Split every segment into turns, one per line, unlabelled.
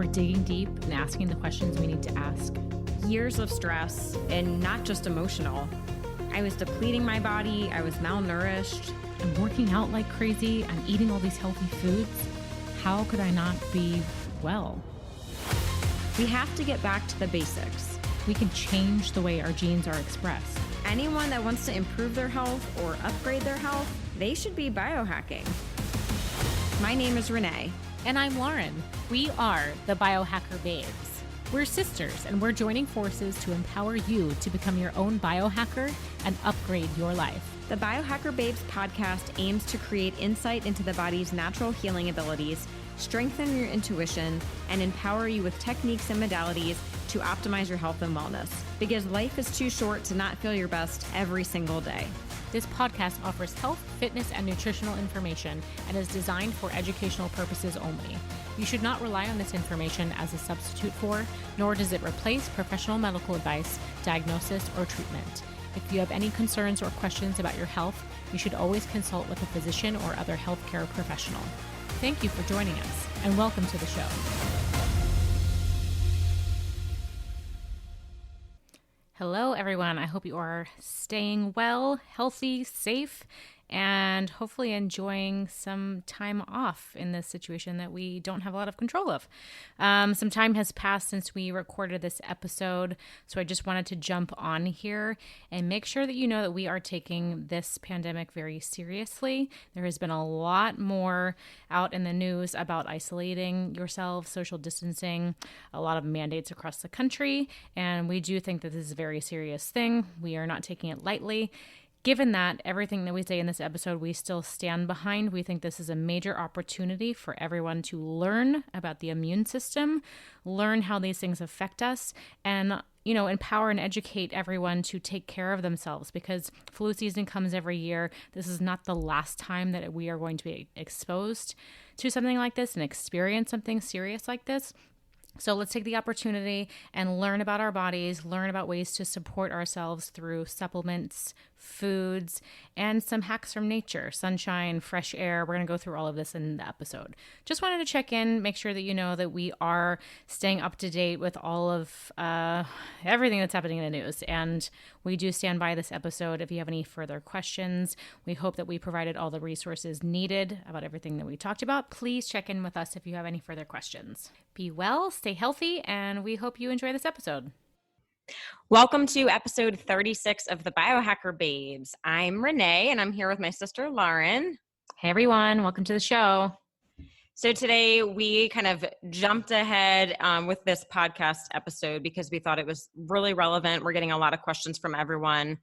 We're digging deep and asking the questions we need to ask.
Years of stress, and not just emotional. I was depleting my body. I was malnourished.
I'm working out like crazy. I'm eating all these healthy foods. How could I not be well?
We have to get back to the basics.
We can change the way our genes are expressed.
Anyone that wants to improve their health or upgrade their health, they should be biohacking. My name is Renee.
And I'm Lauren. We are the Biohacker Babes. We're sisters, and we're joining forces to empower you to become your own biohacker and upgrade your life.
The Biohacker Babes podcast aims to create insight into the body's natural healing abilities, strengthen your intuition, and empower you with techniques and modalities to optimize your health and wellness. Because life is too short to not feel your best every single day.
This podcast offers health, fitness, and nutritional information and is designed for educational purposes only. You should not rely on this information as a substitute for, nor does it replace professional medical advice, diagnosis, or treatment. If you have any concerns or questions about your health, you should always consult with a physician or other healthcare professional. Thank you for joining us, and welcome to the show. Hello, everyone. I hope you are staying well, healthy, safe, and hopefully enjoying some time off in this situation that we don't have a lot of control of. Some time has passed since we recorded this episode, so I just wanted to jump on here and make sure that you know that we are taking this pandemic very seriously. There has been a lot more out in the news about isolating yourself, social distancing, a lot of mandates across the country, and we do think that this is a very serious thing. We are not taking it lightly. Given that, everything that we say in this episode, we still stand behind. We think this is a major opportunity for everyone to learn about the immune system, learn how these things affect us, and empower and educate everyone to take care of themselves, because flu season comes every year. This is not the last time that we are going to be exposed to something like this and experience something serious like this. So let's take the opportunity and learn about our bodies, learn about ways to support ourselves through supplements, foods, and some hacks from nature, sunshine, fresh air. We're going to go through all of this in the episode. Just wanted to check in, make sure that you know that we are staying up to date with all of everything that's happening in the news. And we do stand by this episode. If you have any further questions, we hope that we provided all the resources needed about everything that we talked about. Please check in with us if you have any further questions. Be well, stay healthy, and we hope you enjoy this episode.
Welcome to episode 36 of the Biohacker Babes. I'm Renee, and I'm here with my sister, Lauren.
Hey, everyone. Welcome to the show.
So today we kind of jumped ahead with this podcast episode because we thought it was really relevant. We're getting a lot of questions from everyone,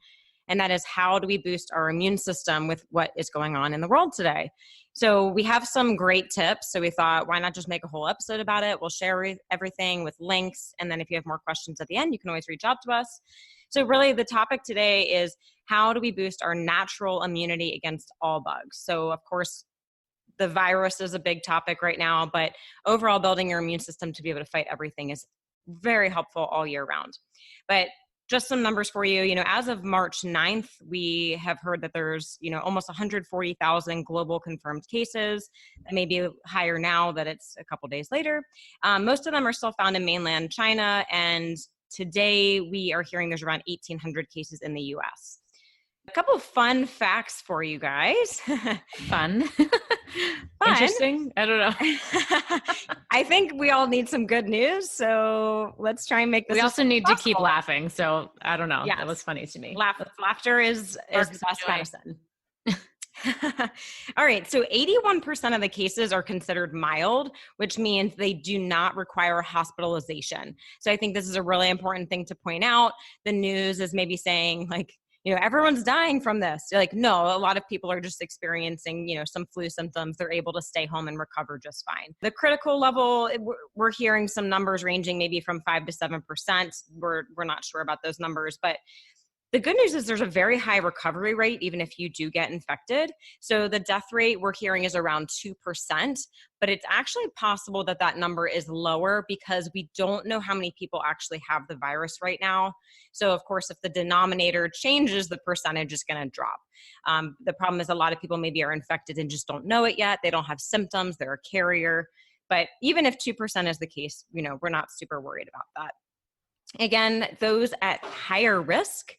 and that is, how do we boost our immune system with what is going on in the world today? So we have some great tips. So we thought, why not just make a whole episode about it? We'll share everything with links. And then if you have more questions at the end, you can always reach out to us. So really the topic today is, how do we boost our natural immunity against all bugs? So of course, the virus is a big topic right now, but overall building your immune system to be able to fight everything is very helpful all year round. But just some numbers for you. As of March 9th, we have heard that there's, almost 140,000 global confirmed cases. That may be higher now that it's a couple days later. Most of them are still found in mainland China. And today we are hearing there's around 1,800 cases in the US. A couple of fun facts for you guys.
Fun. Interesting. I don't know.
I think we all need some good news, so let's try and make this.
We also need to keep laughing, so I don't know. Yes. That was funny to me.
Laughter is the best medicine. All right, so 81% of the cases are considered mild, which means they do not require hospitalization. So I think this is a really important thing to point out. The news is maybe saying, everyone's dying from this. You're like, no, a lot of people are just experiencing, some flu symptoms. They're able to stay home and recover just fine. The critical level, we're hearing some numbers ranging maybe from 5 to 7%. We're not sure about those numbers, but the good news is there's a very high recovery rate, even if you do get infected. So the death rate we're hearing is around 2%, but it's actually possible that that number is lower because we don't know how many people actually have the virus right now. So of course, if the denominator changes, the percentage is going to drop. The problem is a lot of people maybe are infected and just don't know it yet. They don't have symptoms. They're a carrier. But even if 2% is the case, we're not super worried about that. Again, those at higher risk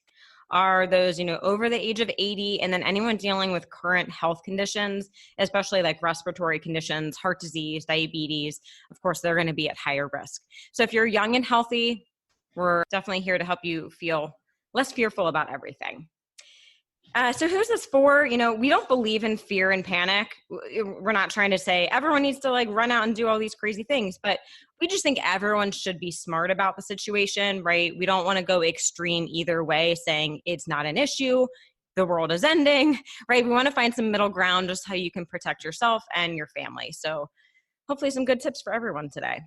are those, over the age of 80, and then anyone dealing with current health conditions, especially like respiratory conditions, heart disease, diabetes. Of course, they're going to be at higher risk. So if you're young and healthy, we're definitely here to help you feel less fearful about everything. So who's this for? We don't believe in fear and panic. We're not trying to say everyone needs to like run out and do all these crazy things, but we just think everyone should be smart about the situation, right? We don't want to go extreme either way, saying it's not an issue, the world is ending, right? We want to find some middle ground, just how you can protect yourself and your family. So hopefully some good tips for everyone today.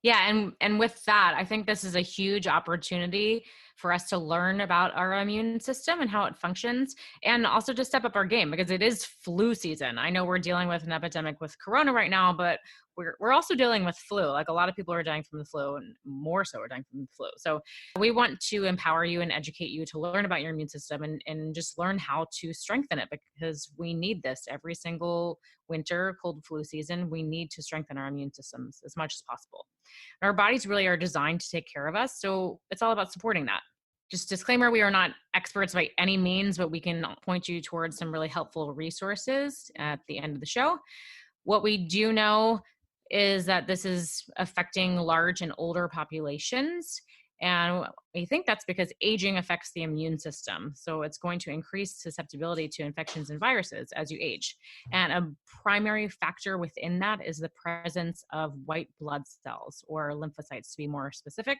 Yeah. And with that, I think this is a huge opportunity for us to learn about our immune system and how it functions, and also to step up our game because it is flu season. I know we're dealing with an epidemic with corona right now, but we're also dealing with flu. Like a lot of people are dying from the flu, and more so are dying from the flu. So we want to empower you and educate you to learn about your immune system and just learn how to strengthen it, because we need this every single winter, cold flu season. We need to strengthen our immune systems as much as possible. Our bodies really are designed to take care of us. So it's all about supporting that. Just disclaimer, we are not experts by any means, but we can point you towards some really helpful resources at the end of the show. What we do know is that this is affecting large and older populations. And we think that's because aging affects the immune system. So it's going to increase susceptibility to infections and viruses as you age. And a primary factor within that is the presence of white blood cells, or lymphocytes to be more specific,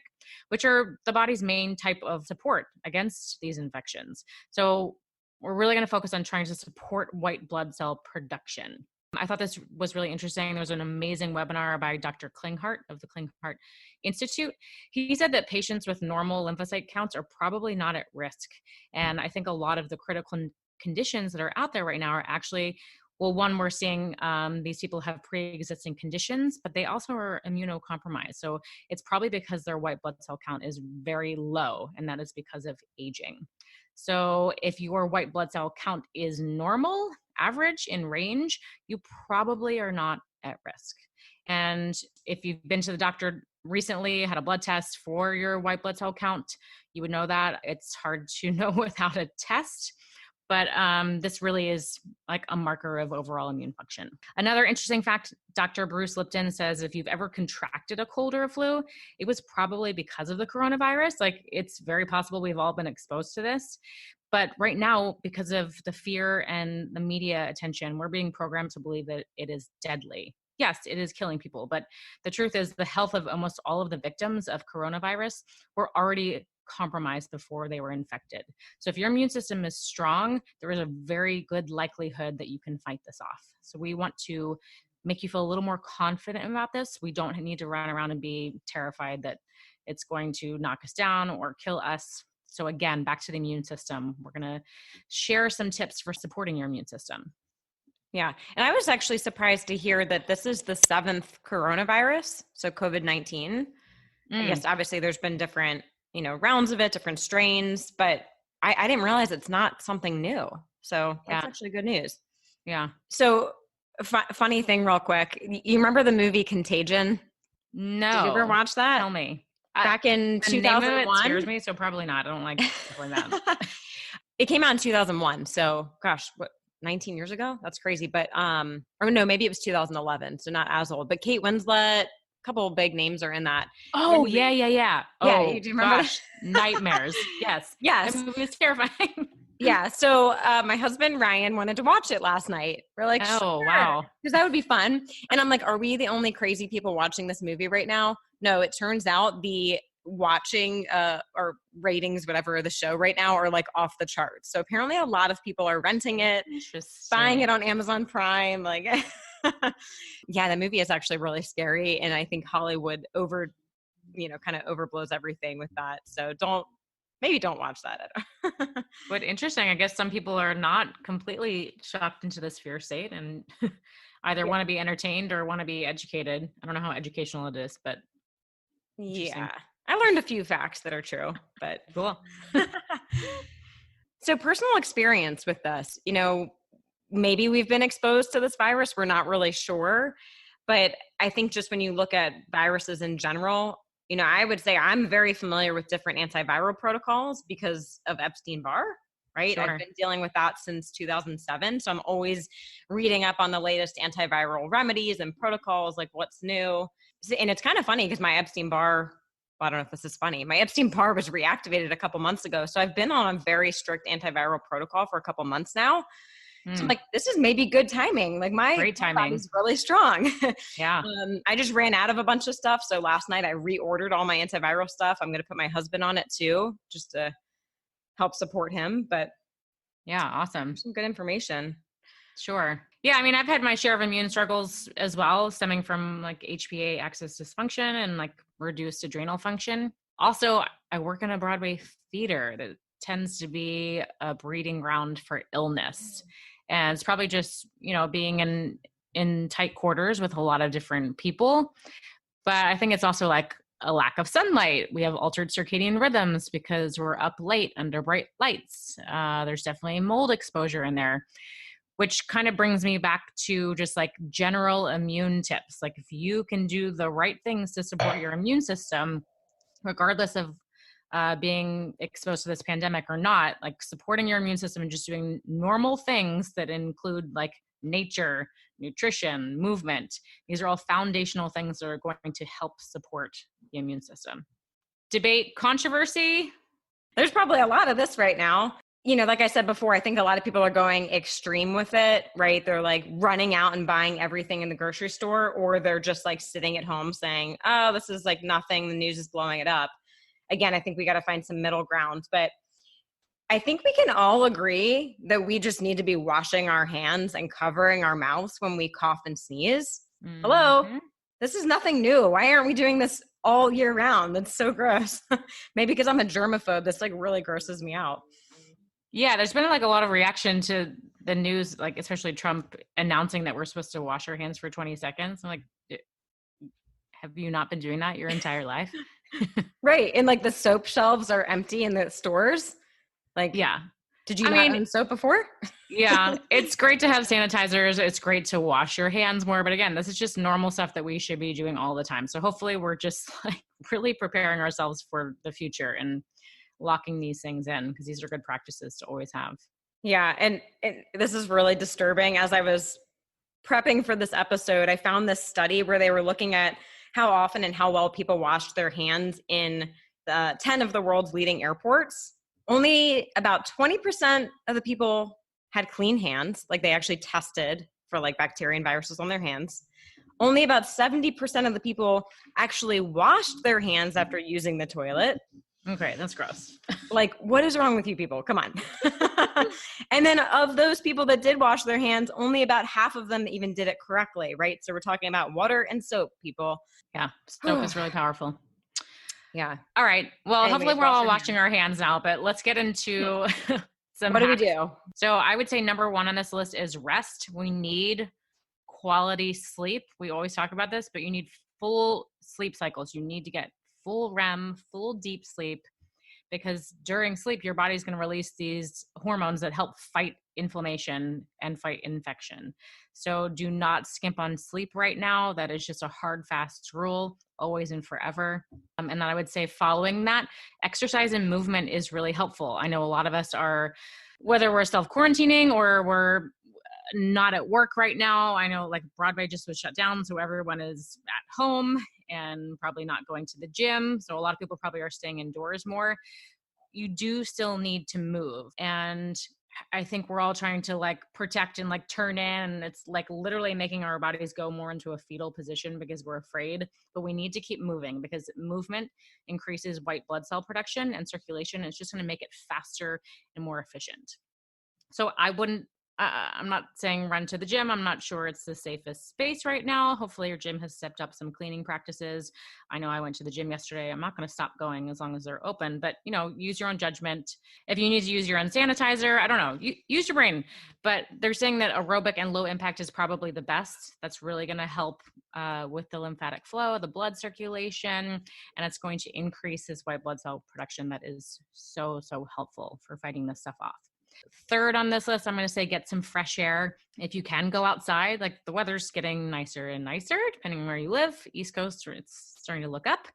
which are the body's main type of support against these infections. So we're really going to focus on trying to support white blood cell production. I thought this was really interesting. There was an amazing webinar by Dr. Klinghardt of the Klinghardt Institute. He said that patients with normal lymphocyte counts are probably not at risk. And I think a lot of the critical conditions that are out there right now are actually, well, one, we're seeing these people have pre-existing conditions, but they also are immunocompromised. So it's probably because their white blood cell count is very low, and that is because of aging. So if your white blood cell count is normal, average, in range, you probably are not at risk. And if you've been to the doctor recently, had a blood test for your white blood cell count, you would know that. It's hard to know without a test. But this really is like a marker of overall immune function. Another interesting fact, Dr. Bruce Lipton says if you've ever contracted a cold or a flu, it was probably because of the coronavirus. Like, it's very possible we've all been exposed to this. But right now, because of the fear and the media attention, we're being programmed to believe that it is deadly. Yes, it is killing people. But the truth is the health of almost all of the victims of coronavirus were already compromised before they were infected. So if your immune system is strong, there is a very good likelihood that you can fight this off. So we want to make you feel a little more confident about this. We don't need to run around and be terrified that it's going to knock us down or kill us. So again, back to the immune system, we're going to share some tips for supporting your immune system.
Yeah. And I was actually surprised to hear that this is the 7th coronavirus. So COVID-19. I guess obviously there's been different, rounds of it, different strains, but I didn't realize it's not something new. So that's actually good news.
Yeah.
So funny thing real quick. You remember the movie Contagion?
No.
Did you ever watch that?
Tell me.
Back in 2001.
The name of it scares me, so probably not. I don't like stuff like that.
It came out in 2001. So gosh, what, 19 years ago? That's crazy. But, or no, maybe it was 2011. So not as old, but Kate Winslet, couple of big names are in that.
Oh, yeah.
Oh, do you remember?
Gosh, nightmares. Yes.
Yes.
That movie was terrifying.
Yeah. So my husband, Ryan, wanted to watch it last night. We're like,
oh,
sure,
wow.
because that would be fun. And I'm like, are we the only crazy people watching this movie right now? No, it turns out the watching or ratings, whatever, the show right now are like off the charts. So apparently a lot of people are renting it, buying it on Amazon Prime. Like, yeah, the movie is actually really scary. And I think Hollywood kind of overblows everything with that. So maybe don't watch that.
But interesting. I guess some people are not completely shocked into this fear state and either want to be entertained or want to be educated. I don't know how educational it is, but
yeah, I learned a few facts that are true, but
cool.
So personal experience with this, maybe we've been exposed to this virus. We're not really sure. But I think just when you look at viruses in general, I would say I'm very familiar with different antiviral protocols because of Epstein-Barr, right? I've
Sure.
been dealing with that since 2007. So I'm always reading up on the latest antiviral remedies and protocols, like what's new. And it's kind of funny because my Epstein-Barr, well, I don't know if this is funny. My Epstein-Barr was reactivated a couple months ago. So I've been on a very strict antiviral protocol for a couple months now. So I'm
Mm,
like, this is maybe good timing. Like my
great timing.
body's really strong.
Yeah.
I just ran out of a bunch of stuff. So last night I reordered all my antiviral stuff. I'm going to put my husband on it too, just to help support him. But
Yeah. Awesome.
some good information.
Sure. Yeah, I mean, I've had my share of immune struggles as well, stemming from like HPA axis dysfunction and like reduced adrenal function. Also, I work in a Broadway theater that tends to be a breeding ground for illness. And it's probably just, being in tight quarters with a lot of different people. But I think it's also like a lack of sunlight. We have altered circadian rhythms because we're up late under bright lights. There's definitely mold exposure in there, which kind of brings me back to just like general immune tips. Like if you can do the right things to support your immune system, regardless of being exposed to this pandemic or not, like supporting your immune system and just doing normal things that include like nature, nutrition, movement. These are all foundational things that are going to help support the immune system. Debate, controversy.
There's probably a lot of this right now. Like I said before, I think a lot of people are going extreme with it, right? They're like running out and buying everything in the grocery store, or they're just like sitting at home saying, oh, this is like nothing. The news is blowing it up. Again, I think we got to find some middle ground. But I think we can all agree that we just need to be washing our hands and covering our mouths when we cough and sneeze. Hello?
Mm-hmm.
This is nothing new. Why aren't we doing this all year round? That's so gross. Maybe because I'm a germaphobe. This like really grosses me out.
Yeah, there's been like a lot of reaction to the news, like especially Trump announcing that we're supposed to wash our hands for 20 seconds. I'm like, have you not been doing that your entire life?
Right. And like the soap shelves are empty in the stores. Like,
Yeah.
did you
I
not
mean,
own soap before?
yeah, it's great to have sanitizers. It's great to wash your hands more. But again, this is just normal stuff that we should be doing all the time. So hopefully we're just like really preparing ourselves for the future and locking these things in because these are good practices to always have.
Yeah. And this is really disturbing. As I was prepping for this episode, I found this study where they were looking at how often and how well people washed their hands in the 10 of the world's leading airports. Only about 20% of the people had clean hands, like they actually tested for like bacteria and viruses on their hands. Only about 70% of the people actually washed their hands after using the toilet.
Okay, that's gross.
Like, what is wrong with you people? Come on. And then of those people that did wash their hands, only about half of them even did it correctly, right? So we're talking about water and soap, people.
Yeah, soap is really powerful.
Yeah.
All right. Well, hopefully
Anyways,
we're
wash
all
your
washing
hands.
our hands now, but let's get into some
What do we
hacks.
do?
So I would say number one on this list is rest. We need quality sleep. We always talk about this, but you need full sleep cycles. You need to get full REM, full deep sleep, because during sleep, your body's going to release these hormones that help fight inflammation and fight infection. So do not skimp on sleep right now. That is just a hard, fast rule, always and forever. And then I would say following that, exercise and movement is really helpful. I know a lot of us are, whether we're self-quarantining or we're not at work right now. I know like Broadway just was shut down, so everyone is at home and probably not going to the gym. So a lot of people probably are staying indoors more. You do still need to move. And I think we're all trying to like protect and like turn in. And it's like literally making our bodies go more into a fetal position because we're afraid. But we need to keep moving because movement increases white blood cell production and circulation. It's just going to make it faster and more efficient. So I wouldn't, I'm not saying run to the gym. I'm not sure it's the safest space right now. Hopefully your gym has stepped up some cleaning practices. I know I went to the gym yesterday. I'm not going to stop going as long as they're open, but use your own judgment. If you need to use your own sanitizer, I don't know, use your brain. But they're saying that aerobic and low impact is probably the best. That's really going to help with the lymphatic flow, the blood circulation, and it's going to increase this white blood cell production that is so, so helpful for fighting this stuff off. Third on this list, I'm going to say get some fresh air. If you can go outside, like the weather's getting nicer and nicer, depending on where you live. East Coast, it's starting to look up.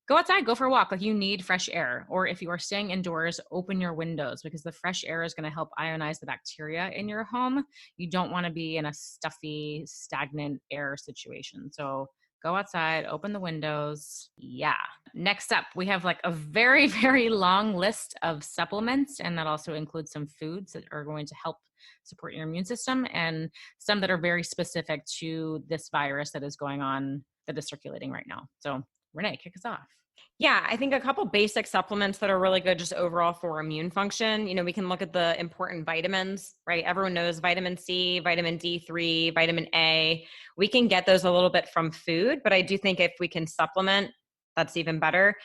Go outside, go for a walk. Like, you need fresh air. Or if you are staying indoors, open your windows, because the fresh air is going to help ionize the bacteria in your home. You don't want to be in a stuffy, stagnant air situation. So go outside, open the windows. Yeah. Next up, we have like a very, very long list of supplements, and that also includes some foods that are going to help support your immune system, and some that are very specific to this virus that is going on, that is circulating right now. So Renee, kick us off.
Yeah, I think a couple basic supplements that are really good just overall for immune function. We can look at the important vitamins, right? Everyone knows vitamin C, vitamin D3, vitamin A. We can get those a little bit from food, but I do think if we can supplement, that's even better.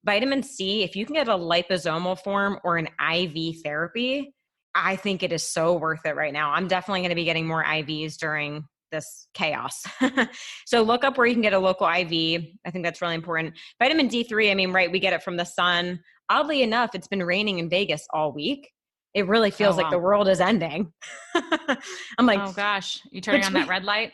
Vitamin C, if you can get a liposomal form or an IV therapy, I think it is so worth it right now. I'm definitely going to be getting more IVs during this chaos. So look up where you can get a local IV. I think that's really important. Vitamin D3, I mean, right, we get it from the sun. Oddly enough, it's been raining in Vegas all week. It really feels like the world is ending. I'm like,
oh gosh, you turning on that red light?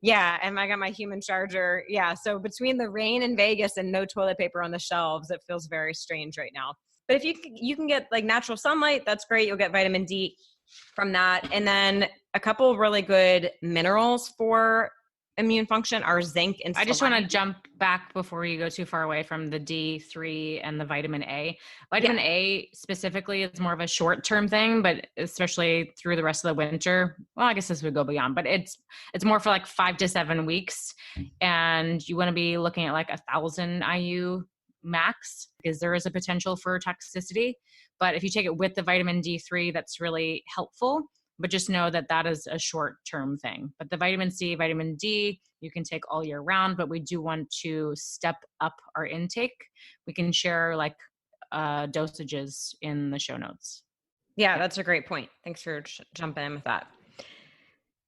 Yeah, and I got my human charger. Yeah, so between the rain in Vegas and no toilet paper on the shelves, it feels very strange right now. But if you can get like natural sunlight, that's great. You'll get vitamin D from that. And then a couple of really good minerals for immune function are zinc and
I just
selenium.
want to jump back before you go too far away from the D3 and the vitamin A. Vitamin A specifically is more of a short-term thing, but especially through the rest of the winter. Well, I guess this would go beyond, but it's more for like 5 to 7 weeks. And you want to be looking at like 1,000 IU max, because there is a potential for toxicity. But if you take it with the vitamin D3, that's really helpful. But just know that that is a short-term thing. But the vitamin C, vitamin D, you can take all year round, but we do want to step up our intake. We can share like dosages in the show notes.
Yeah, that's a great point. Thanks for jumping in with that.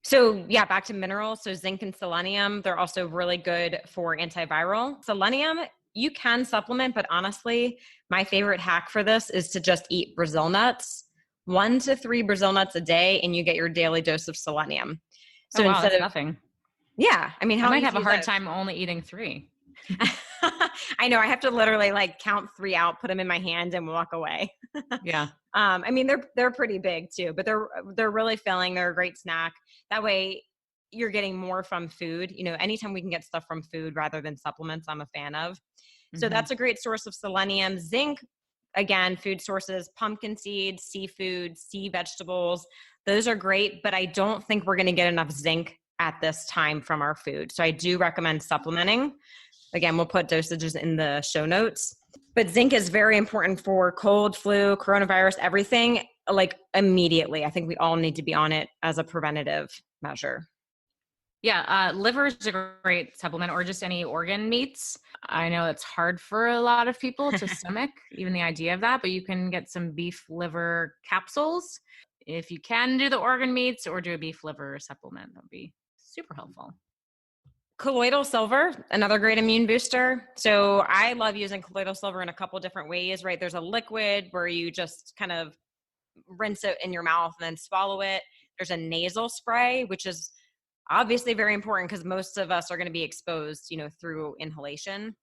So yeah, back to minerals. So zinc and selenium, they're also really good for antiviral. Selenium, you can supplement, but honestly, my favorite hack for this is to just eat Brazil nuts. 1 to 3 Brazil nuts a day, and you get your daily dose of selenium. So
oh, wow,
instead
that's
of
nothing.
Yeah, I mean,
I might have a hard time only eating 3.
I know. I have to literally like count 3 out, put them in my hand, and walk away.
Yeah.
I mean, they're pretty big too, but they're really filling. They're a great snack. That way, you're getting more from food. Anytime we can get stuff from food rather than supplements, I'm a fan of. So that's a great source of selenium. Zinc, again, food sources, pumpkin seeds, seafood, sea vegetables. Those are great, but I don't think we're going to get enough zinc at this time from our food. So I do recommend supplementing. Again, we'll put dosages in the show notes. But zinc is very important for cold, flu, coronavirus, everything, like immediately. I think we all need to be on it as a preventative measure.
Yeah, liver is a great supplement, or just any organ meats. I know it's hard for a lot of people to stomach, even the idea of that, but you can get some beef liver capsules. If you can do the organ meats or do a beef liver supplement, that would be super helpful.
Colloidal silver, another great immune booster. So I love using colloidal silver in a couple different ways, right? There's a liquid where you just kind of rinse it in your mouth and then swallow it. There's a nasal spray, which is obviously very important because most of us are going to be exposed, through inhalation.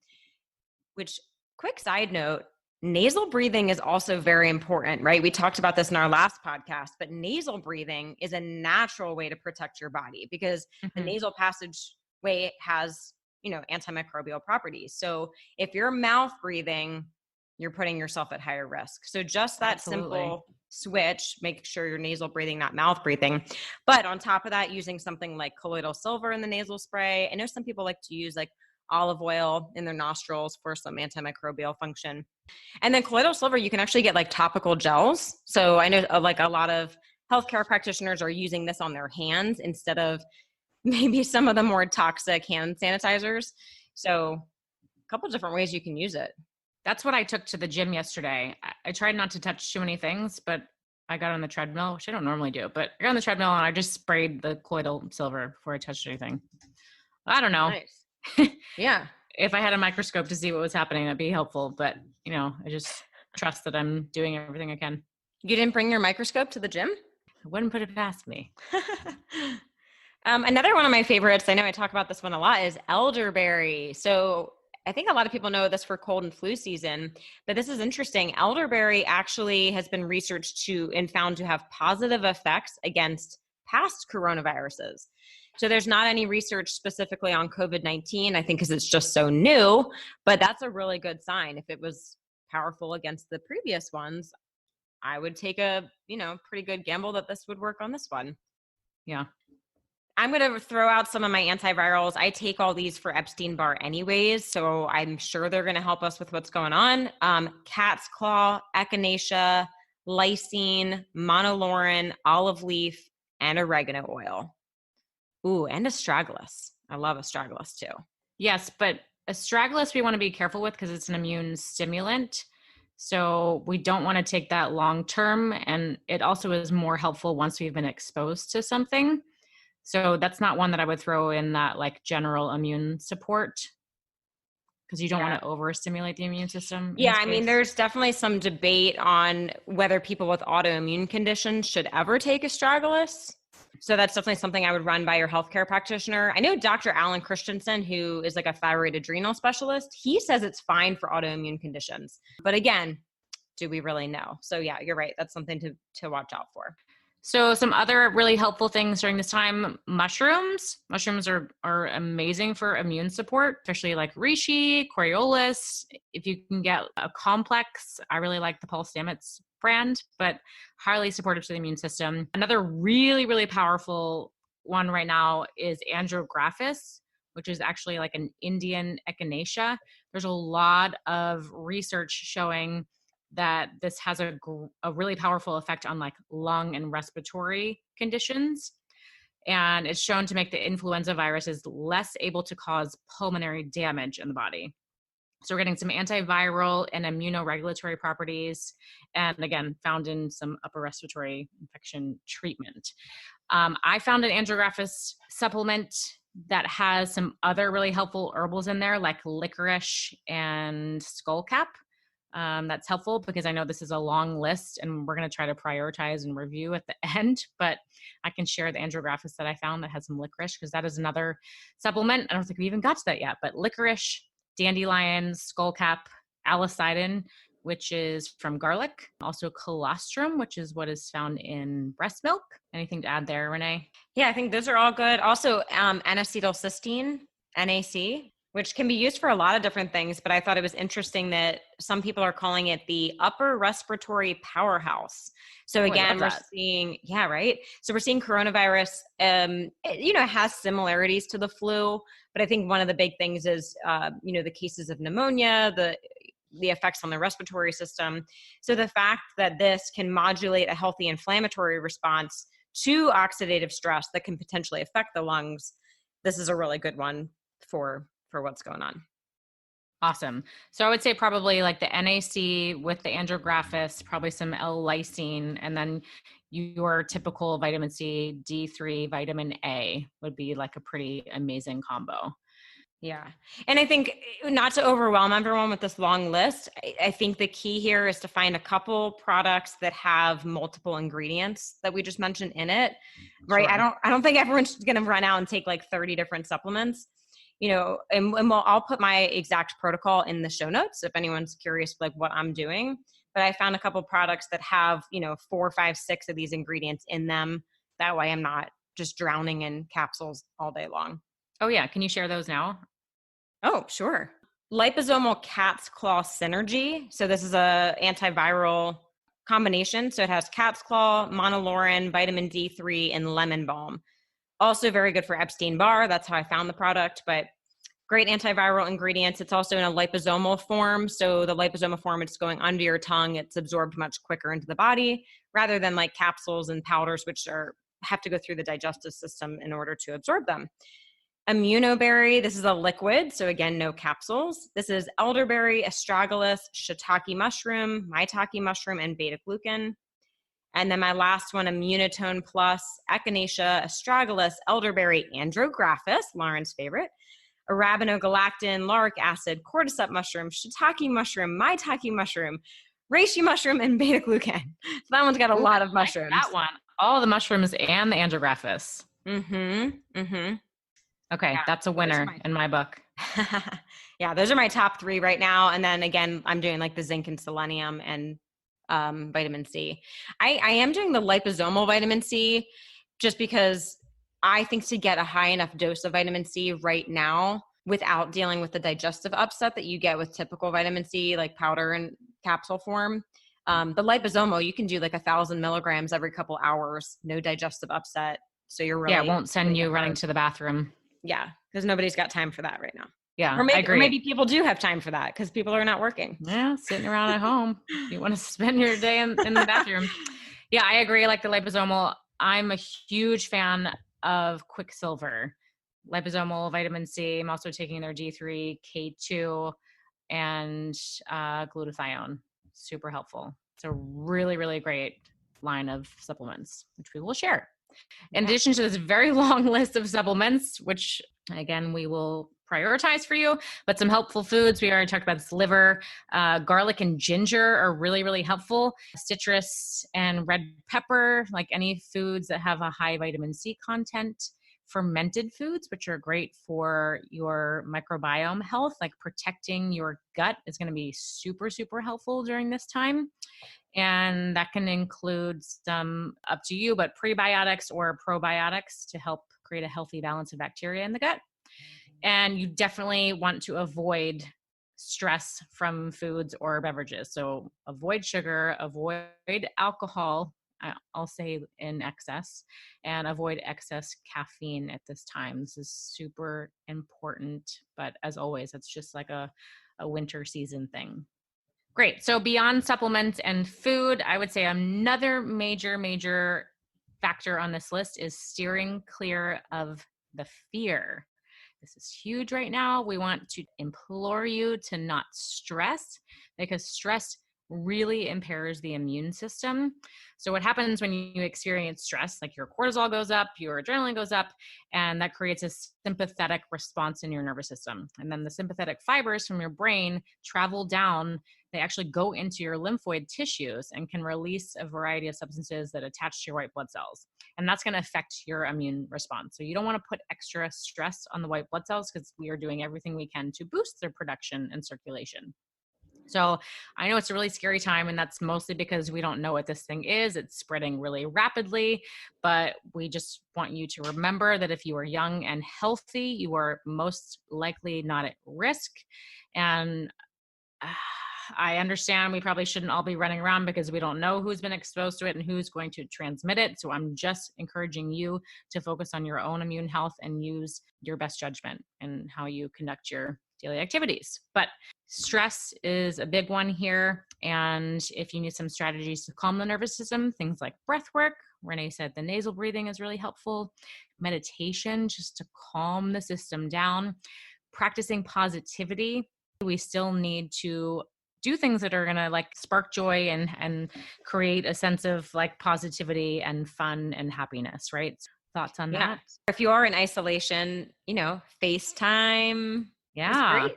Which, quick side note, nasal breathing is also very important, right? We talked about this in our last podcast, but nasal breathing is a natural way to protect your body because the nasal passageway has, antimicrobial properties. So if you're mouth breathing, you're putting yourself at higher risk. So just that simple switch, make sure you're nasal breathing, not mouth breathing. But on top of that, using something like colloidal silver in the nasal spray. I know some people like to use like olive oil in their nostrils for some antimicrobial function. And then colloidal silver, you can actually get like topical gels. So I know like a lot of healthcare practitioners are using this on their hands instead of maybe some of the more toxic hand sanitizers. So a couple different ways you can use it.
That's what I took to the gym yesterday. I tried not to touch too many things, but I got on the treadmill, which I don't normally do, but I got on the treadmill and I just sprayed the colloidal silver before I touched anything. I don't know.
Nice. Yeah.
If I had a microscope to see what was happening, that'd be helpful. But, I just trust that I'm doing everything I can.
You didn't bring your microscope to the gym?
I wouldn't put it past me.
Another one of my favorites, I know I talk about this one a lot, is elderberry. So I think a lot of people know this for cold and flu season, but this is interesting. Elderberry actually has been researched to and found to have positive effects against past coronaviruses. So there's not any research specifically on COVID-19, I think, because it's just so new, but that's a really good sign. If it was powerful against the previous ones, I would take a, pretty good gamble that this would work on this one.
Yeah.
I'm going to throw out some of my antivirals. I take all these for Epstein-Barr anyways, so I'm sure they're going to help us with what's going on. Cat's claw, echinacea, lysine, monolaurin, olive leaf, and oregano oil. Ooh, and astragalus. I love astragalus too.
Yes, but astragalus we want to be careful with because it's an immune stimulant. So we don't want to take that long term. And it also is more helpful once we've been exposed to something. So that's not one that I would throw in that like general immune support because you don't want to overstimulate the immune system.
Yeah, I mean, there's definitely some debate on whether people with autoimmune conditions should ever take astragalus. So that's definitely something I would run by your healthcare practitioner. I know Dr. Alan Christensen, who is like a thyroid adrenal specialist, he says it's fine for autoimmune conditions. But again, do we really know? So yeah, you're right. That's something to watch out for.
So some other really helpful things during this time, mushrooms. Mushrooms are amazing for immune support, especially like reishi, Coriolis. If you can get a complex, I really like the Paul Stamets brand, but highly supportive to the immune system. Another really, really powerful one right now is andrographis, which is actually like an Indian echinacea. There's a lot of research showing that this has a really powerful effect on like lung and respiratory conditions. And it's shown to make the influenza viruses less able to cause pulmonary damage in the body. So we're getting some antiviral and immunoregulatory properties, and again, found in some upper respiratory infection treatment. I found an andrographis supplement that has some other really helpful herbals in there, like licorice and skullcap. That's helpful because I know this is a long list and we're going to try to prioritize and review at the end, but I can share the andrographis that I found that has some licorice because that is another supplement. I don't think we even got to that yet, but licorice, dandelion, skullcap, alicidin, which is from garlic, also colostrum, which is what is found in breast milk. Anything to add there, Renee?
Yeah, I think those are all good. Also, N-acetylcysteine, NAC, which can be used for a lot of different things, but I thought it was interesting that some people are calling it the upper respiratory powerhouse. So again, we're seeing, yeah, right. So we're seeing coronavirus, it has similarities to the flu, but I think one of the big things is, the cases of pneumonia, the effects on the respiratory system. So the fact that this can modulate a healthy inflammatory response to oxidative stress that can potentially affect the lungs, this is a really good one for what's going on.
Awesome. So I would say probably like the NAC with the andrographis, probably some L-lysine, and then your typical vitamin C, D3, vitamin A would be like a pretty amazing combo.
Yeah. And I think not to overwhelm everyone with this long list, I think the key here is to find a couple products that have multiple ingredients that we just mentioned in it, right? Sure. I don't think everyone's going to run out and take like 30 different supplements, I'll put my exact protocol in the show notes if anyone's curious, like what I'm doing. But I found a couple products that have, 4, 5, 6 of these ingredients in them. That way I'm not just drowning in capsules all day long.
Oh yeah. Can you share those now?
Oh, sure. Liposomal cat's claw synergy. So this is a antiviral combination. So it has cat's claw, monolaurin, vitamin D3, and lemon balm. Also very good for Epstein-Barr. That's how I found the product, but great antiviral ingredients. It's also in a liposomal form. So the liposomal form, it's going under your tongue. It's absorbed much quicker into the body rather than like capsules and powders, which have to go through the digestive system in order to absorb them. Immunoberry, this is a liquid. So again, no capsules. This is elderberry, astragalus, shiitake mushroom, maitake mushroom, and beta glucan. And then my last one, Immunotone Plus, echinacea, astragalus, elderberry, andrographis, Lauren's favorite, arabinogalactin, lauric acid, cordyceps mushroom, shiitake mushroom, maitake mushroom, reishi mushroom and beta glucan. So that one's got a
Ooh,
lot
I
of
like
mushrooms.
that one. All the mushrooms and the andrographis.
Mm-hmm. Mm-hmm.
Okay,
Yeah.
that's a
Those are
winner
my
in my book.
yeah, those are my top 3 right now. And then again, I'm doing like the zinc and selenium and vitamin C. I am doing the liposomal vitamin C just because I think to get a high enough dose of vitamin C right now without dealing with the digestive upset that you get with typical vitamin C, like powder and capsule form. The liposomal, you can do like 1,000 milligrams every couple hours, no digestive upset. So you're
Yeah, it
really
won't send
hitting it
you running
hard.
to the bathroom.
Yeah, because nobody's got time for that right now.
Yeah,
Or
I
maybe
agree.
people do have time for that because people are not working.
Yeah, sitting around at home. You want to spend your day in the bathroom. Yeah, I agree. Like the liposomal, I'm a huge fan of Quicksilver. Liposomal vitamin C. I'm also taking their D3, K2, and glutathione. Super helpful. It's a really, really great line of supplements, which we will share. In
Yeah.
addition to this very long list of supplements, which again, we will prioritize for you, but some helpful foods. We already talked about this liver, garlic and ginger are really, really helpful. Citrus and red pepper, like any foods that have a high vitamin C content. Fermented foods, which are great for your microbiome health, like protecting your gut is going to be super, super helpful during this time. And that can include some, up to you, but prebiotics or probiotics to help create a healthy balance of bacteria in the gut. And you definitely want to avoid stress from foods or beverages. So avoid sugar, avoid alcohol, I'll say in excess, and avoid excess caffeine at this time. This is super important. But as always, it's just like a winter season thing. Great. So beyond supplements and food, I would say another major factor on this list is steering clear of the fear. This is huge right now. We want to implore you to not stress because stress really impairs the immune system. So what happens when you experience stress, like your cortisol goes up, your adrenaline goes up, and that creates a sympathetic response in your nervous system. And then the sympathetic fibers from your brain travel down, they actually go into your lymphoid tissues and can release a variety of substances that attach to your white blood cells. And that's going to affect your immune response. So you don't want to put extra stress on the white blood cells because we are doing everything we can to boost their production and circulation. So I know it's a really scary time, and that's mostly because we don't know what this thing is. It's spreading really rapidly, but we just want you to remember that if you are young and healthy, you are most likely not at risk. And I understand we probably shouldn't all be running around because we don't know who's been exposed to it and who's going to transmit it. So I'm just encouraging you to focus on your own immune health and use your best judgment in how you conduct your daily activities. But stress is a big one here. And if you need some strategies to calm the nervous system, things like breath work, Renee said the nasal breathing is really helpful. Meditation, just to calm the system down. Practicing positivity. We still need to do things that are going to like spark joy and create a sense of like positivity and fun and happiness, right? Thoughts on
Yeah.
that?
If you are in isolation, FaceTime is
Yeah.
great.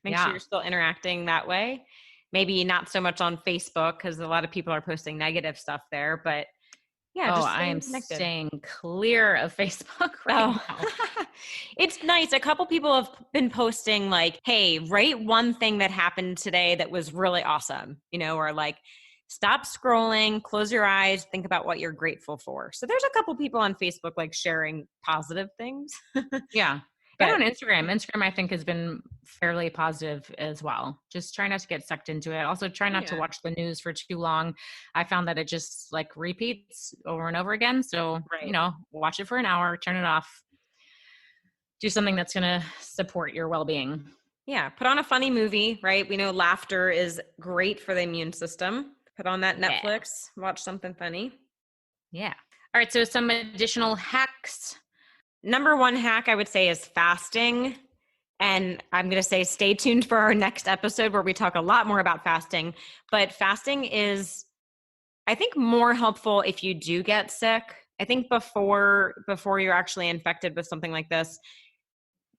Make sure
Yeah.
you're still interacting that way. Maybe not so much on Facebook because a lot of people are posting negative stuff there, but yeah,
Oh,
just
I am
staying connected.
staying clear of Facebook right
Oh,
now.
it's nice. A couple people have been posting like, hey, write one thing that happened today that was really awesome, or like, stop scrolling, close your eyes, think about what you're grateful for. So there's a couple people on Facebook like sharing positive things.
Yeah. And
But
on Instagram, I think has been fairly positive as well. Just try not to get sucked into it. Also try not to
yeah,
watch the news for too long. I found that it just like repeats over and over again. So,
right.
watch it for an hour, turn it off, do something that's going to support your well-being.
Yeah, put on a funny movie, right? We know laughter is great for the immune system. Put on that
Yeah.
Netflix, watch something funny.
Yeah. All right. So some additional hacks.
Number one hack I would say is fasting. And I'm going to say stay tuned for our next episode where we talk a lot more about fasting. But fasting is, I think, more helpful if you do get sick. I think before you're actually infected with something like this,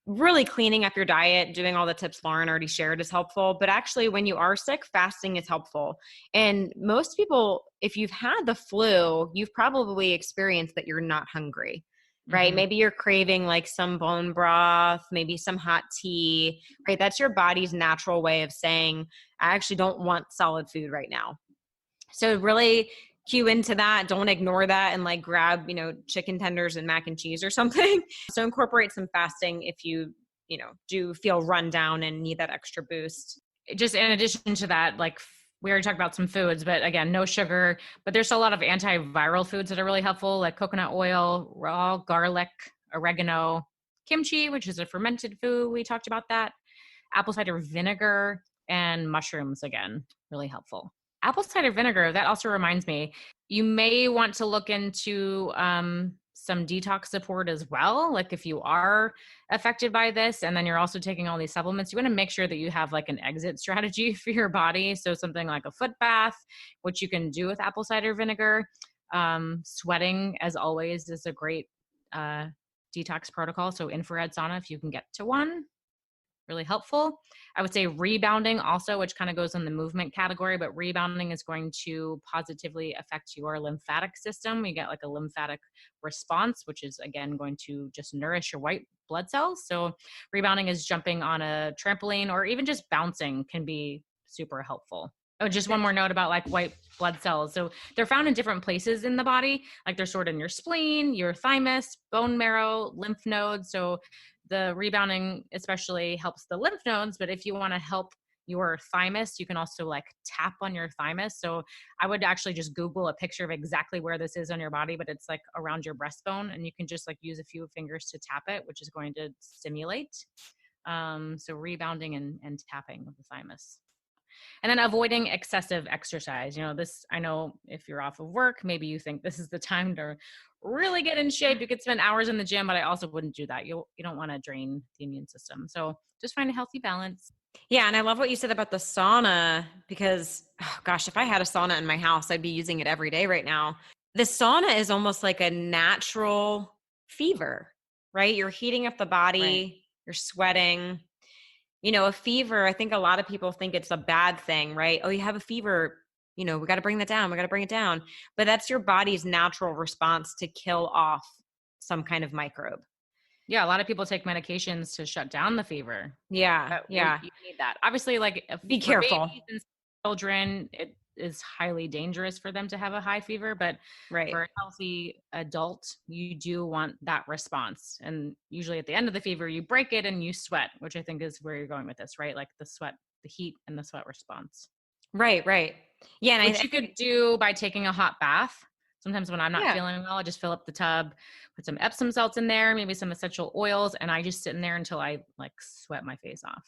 really cleaning up your diet, doing all the tips Lauren already shared is helpful. But actually, when you are sick, fasting is helpful. And most people, if you've had the flu, you've probably experienced that you're not hungry, right?
Mm-hmm.
Maybe you're craving like some bone broth, maybe some hot tea, right? That's your body's natural way of saying, I actually don't want solid food right now. So really cue into that. Don't ignore that and like grab, chicken tenders and mac and cheese or something. So incorporate some fasting if you, do feel run down and need that extra boost.
Just in addition to that, like we already talked about some foods, but again, no sugar, but there's a lot of antiviral foods that are really helpful, like coconut oil, raw garlic, oregano, kimchi, which is a fermented food. We talked about that. Apple cider vinegar and mushrooms, again, really helpful. Apple cider vinegar, that also reminds me, you may want to look into some detox support as well. Like if you are affected by this and then you're also taking all these supplements, you want to make sure that you have like an exit strategy for your body. So something like a foot bath, which you can do with apple cider vinegar. Sweating, as always, is a great detox protocol. So infrared sauna, if you can get to one, really helpful. I would say rebounding also, which kind of goes in the movement category, but rebounding is going to positively affect your lymphatic system. You get like a lymphatic response, which is again going to just nourish your white blood cells. So rebounding is jumping on a trampoline or even just bouncing can be super helpful. Oh, just one more note about like white blood cells. So they're found in different places in the body, like they're stored in your spleen, your thymus, bone marrow, lymph nodes. So the rebounding especially helps the lymph nodes, but if you want to help your thymus, you can also like tap on your thymus. So I would actually just Google a picture of exactly where this is on your body, but it's like around your breastbone, and you can just like use a few fingers to tap it, which is going to stimulate. So rebounding and tapping of the thymus. And then avoiding excessive exercise. This, I know if you're off of work, maybe you think this is the time to really get in shape. You could spend hours in the gym, but I also wouldn't do that. You don't want to drain the immune system. So just find a healthy balance.
Yeah. And I love what you said about the sauna because, oh gosh, if I had a sauna in my house, I'd be using it every day right now. The sauna is almost like a natural fever, right? You're heating up the
Right.
body, you're sweating. A fever, I think a lot of people think it's a bad thing, right? Oh, you have a fever, we got to bring that down. We got to bring it down. But that's your body's natural response to kill off some kind of microbe.
Yeah, a lot of people take medications to shut down the fever.
Yeah.
But
Yeah.
you need that. Obviously, like
Be
for
careful.
babies and children, it is highly dangerous for them to have a high fever. But
Right.
for a healthy adult, you do want that response. And usually at the end of the fever, you break it and you sweat, which I think is where you're going with this, right? Like the sweat, the heat and the sweat response.
Right. Right. Yeah. And
Which
I
you
think,
could do by taking a hot bath. Sometimes when I'm not
yeah.
feeling well, I just fill up the tub, put some Epsom salts in there, maybe some essential oils, and I just sit in there until I like sweat my face off.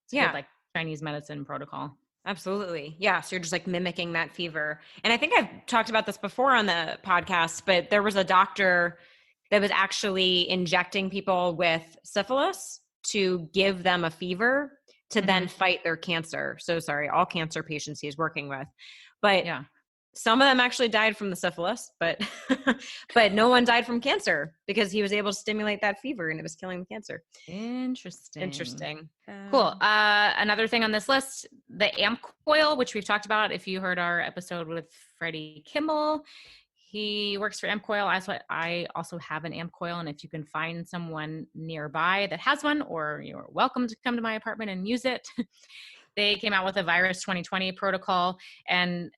It's a good
Yeah.
like Chinese medicine protocol.
Absolutely. Yeah. So you're just like mimicking that fever. And I think I've talked about this before on the podcast, but there was a doctor that was actually injecting people with syphilis to give them a fever to
Mm-hmm.
then fight their cancer. So sorry, all cancer patients he's working with. But
Yeah.
some of them actually died from the syphilis, but but no one died from cancer because he was able to stimulate that fever and it was killing the cancer.
Interesting.
Interesting.
Cool. Another thing on this list, the amp coil, which we've talked about. If you heard our episode with Freddie Kimball, he works for amp coil. I also have an amp coil. And if you can find someone nearby that has one, or you're welcome to come to my apartment and use it. They came out with a virus 2020 protocol. And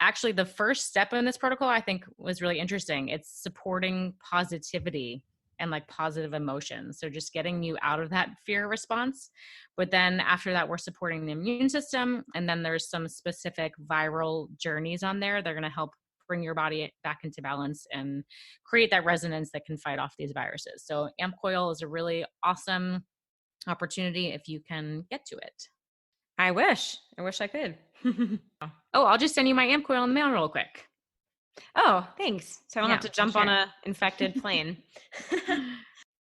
actually the first step in this protocol, I think was really interesting. It's supporting positivity and like positive emotions. So just getting you out of that fear response. But then after that, we're supporting the immune system. And then there's some specific viral journeys on there. They're going to help bring your body back into balance and create that resonance that can fight off these viruses. So amp coil is a really awesome opportunity if you can get to it.
I wish I could.
Oh, I'll just send you my amp coil in the mail real quick.
Oh, thanks. So I don't have
Yeah,
to
I'll
jump on
share.
a infected plane.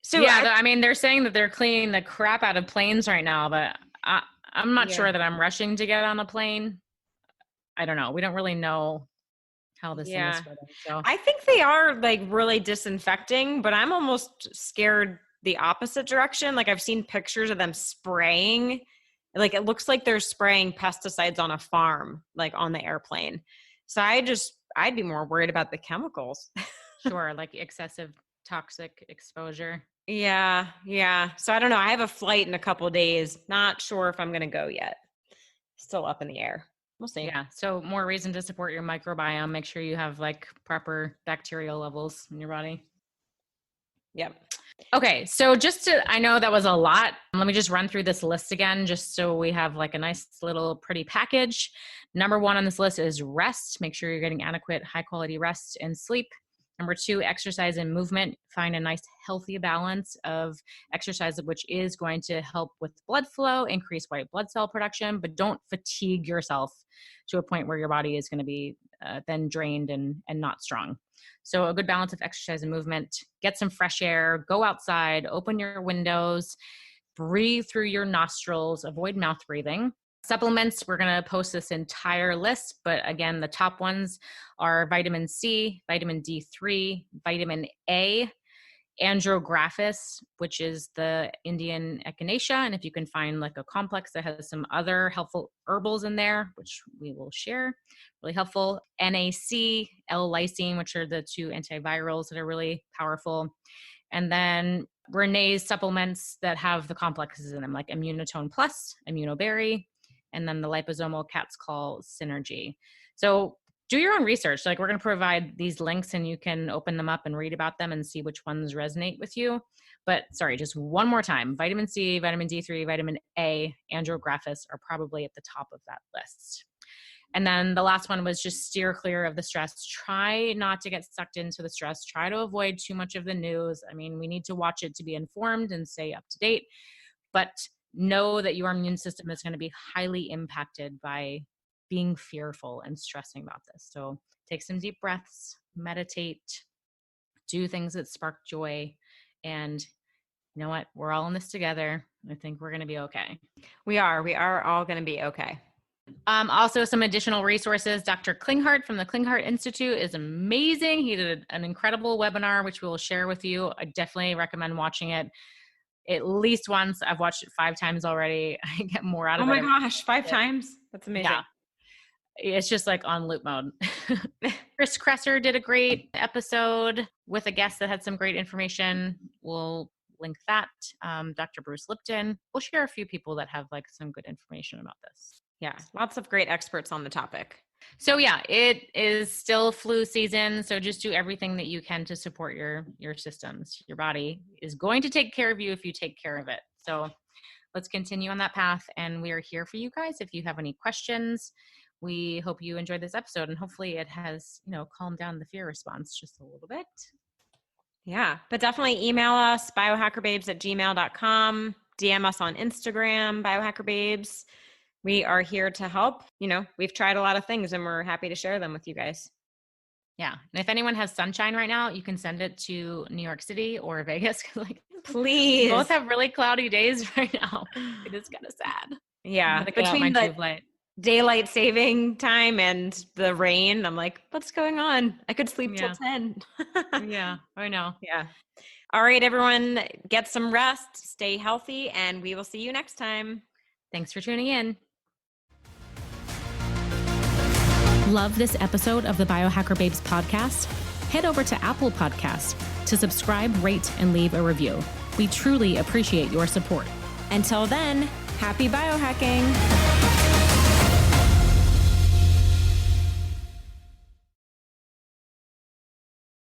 So
Yeah, I mean, they're saying that they're cleaning the crap out of planes right now, but I'm not
yeah.
sure that I'm rushing to get on a plane. I don't know. We don't really know how this thing is
Yeah.
spreading. So
I think they are like really disinfecting, but I'm almost scared the opposite direction. Like I've seen pictures of them spraying, like it looks like they're spraying pesticides on a farm, like on the airplane. So I'd be more worried about the chemicals.
Sure, like excessive toxic exposure.
Yeah. Yeah. So I don't know. I have a flight in a couple of days. Not sure if I'm going to go yet. Still up in the air. We'll see.
Yeah. So more reason to support your microbiome. Make sure you have like proper bacterial levels in your body.
Yep.
Okay. So I know that was a lot. Let me just run through this list again, just so we have like a nice little pretty package. Number 1 on this list is rest. Make sure you're getting adequate, high quality rest and sleep. Number 2, exercise and movement. Find a nice healthy balance of exercise, which is going to help with blood flow, increase white blood cell production, but don't fatigue yourself to a point where your body is going to be then drained and not strong. So a good balance of exercise and movement. Get some fresh air, go outside, open your windows, breathe through your nostrils, avoid mouth breathing. Supplements, we're going to post this entire list, but again, the top ones are vitamin C, vitamin D3, vitamin A, andrographis, which is the Indian echinacea. And if you can find like a complex that has some other helpful herbals in there, which we will share, really helpful. NAC, L-lysine, which are the 2 antivirals that are really powerful. And then Renee's supplements that have the complexes in them, like Immunotone Plus, Immunoberry, and then the liposomal cat's claw synergy. So do your own research. Like we're going to provide these links and you can open them up and read about them and see which ones resonate with you. But sorry, just one more time, vitamin C, vitamin D3, vitamin A, andrographis are probably at the top of that list. And then the last one was just steer clear of the stress. Try not to get sucked into the stress. Try to avoid too much of the news. I mean, we need to watch it to be informed and stay up to date, but know that your immune system is going to be highly impacted by being fearful and stressing about this. So take some deep breaths, meditate, do things that spark joy, and you know what? We're all in this together. I think we're going to be okay.
We are all going to be okay.
Also, some additional resources. Dr. Klinghardt from the Klinghardt Institute is amazing. He did an incredible webinar, which we will share with you. I definitely recommend watching it at least once. I've watched it 5 times already. I get more out of it.
Oh my gosh, 5 times? That's amazing.
Yeah. It's just like on loop mode. Chris Kresser did a great episode with a guest that had some great information. We'll link that. Dr. Bruce Lipton. We'll share a few people that have like some good information about this.
Yeah, lots of great experts on the topic.
So yeah, it is still flu season. So just do everything that you can to support your systems. Your body is going to take care of you if you take care of it. So let's continue on that path. And we are here for you guys. If you have any questions, we hope you enjoyed this episode and hopefully it has, calmed down the fear response just a little bit.
Yeah, but definitely email us, biohackerbabes@gmail.com, DM us on Instagram, biohackerbabes. We are here to help. We've tried a lot of things and we're happy to share them with you guys.
Yeah. And if anyone has sunshine right now, you can send it to New York City or Vegas.
Please.
Both have really cloudy days right now. It is kind of sad.
Yeah. Between the daylight saving time and the rain, I'm like, what's going on? I could sleep till 10.
Yeah, I know.
Yeah. All right, everyone, get some rest, stay healthy, and we will see you next time.
Thanks for tuning in. Love this episode of the Biohacker Babes podcast? Head over to Apple Podcasts to subscribe, rate, and leave a review. We truly appreciate your support.
Until then, happy biohacking.